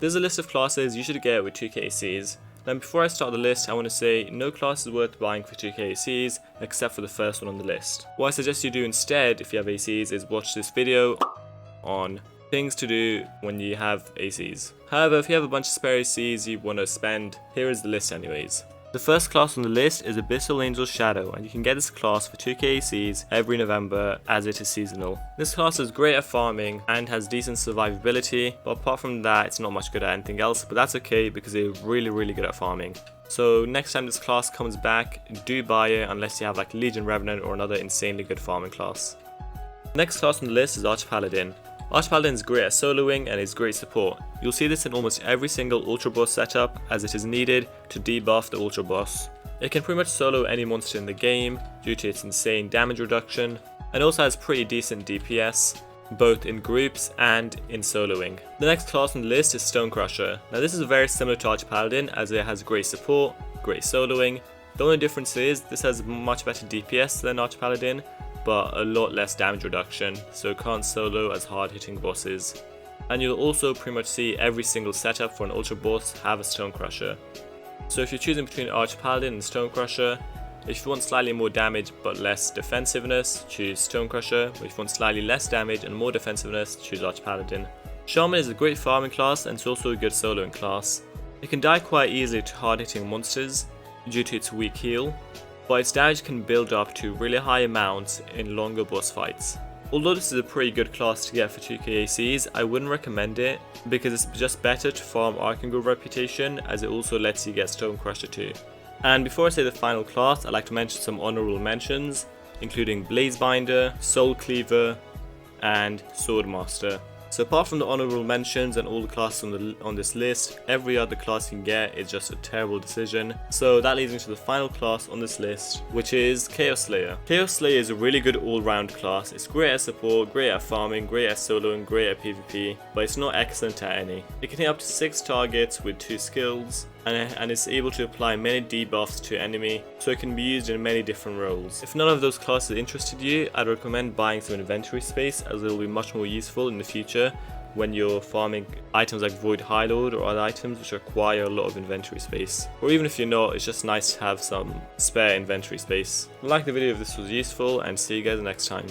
There's a list of classes you should get with 2k ACs. Now before I start the list, I want to say no class is worth buying for 2k ACs except for the first one on the list. What I suggest you do instead if you have ACs is watch this video on things to do when you have ACs. However, if you have a bunch of spare ACs you want to spend, here is the list anyways. The first class on the list is Abyssal Angel Shadow, and you can get this class for 2k ACs every November as it is seasonal. This class is great at farming and has decent survivability, but apart from that it's not much good at anything else, but that's okay because they're really good at farming. So next time this class comes back, do buy it unless you have like Legion Revenant or another insanely good farming class. Next class on the list is Archpaladin. Archpaladin is great at soloing and is great support. You'll see this in almost every single Ultra Boss setup as it is needed to debuff the Ultra Boss. It can pretty much solo any monster in the game due to its insane damage reduction, and also has pretty decent DPS, both in groups and in soloing. The next class on the list is Stonecrusher. Now this is very similar to Archpaladin as it has great support, great soloing. The only difference is this has much better DPS than Archpaladin, but a lot less damage reduction, so it can't solo as hard hitting bosses. And you'll also pretty much see every single setup for an Ultra Boss have a Stonecrusher. So if you're choosing between Archpaladin and Stonecrusher, if you want slightly more damage but less defensiveness, choose Stonecrusher, but if you want slightly less damage and more defensiveness, choose Archpaladin. Shaman is a great farming class and it's also a good soloing class. It can die quite easily to hard hitting monsters due to its weak heal, but its damage can build up to really high amounts in longer boss fights. Although this is a pretty good class to get for 2k ACs, I wouldn't recommend it because it's just better to farm Archangel Reputation as it also lets you get Stonecrusher too. And before I say the final class, I'd like to mention some honourable mentions, including Blazebinder, Soul Cleaver, and Swordmaster. So apart from the honourable mentions and all the classes on this list, every other class you can get is just a terrible decision. So that leads me to the final class on this list, which is Chaos Slayer. Chaos Slayer is a really good all-round class. It's great at support, great at farming, great at soloing, great at PvP, but it's not excellent at any. It can hit up to 6 targets with 2 skills, and it's able to apply many debuffs to enemy, so it can be used in many different roles. If none of those classes interested you, I'd recommend buying some inventory space as it will be much more useful in the future when you're farming items like Void Highlord or other items which require a lot of inventory space. Or even if you're not, it's just nice to have some spare inventory space. Like the video if this was useful, and see you guys next time.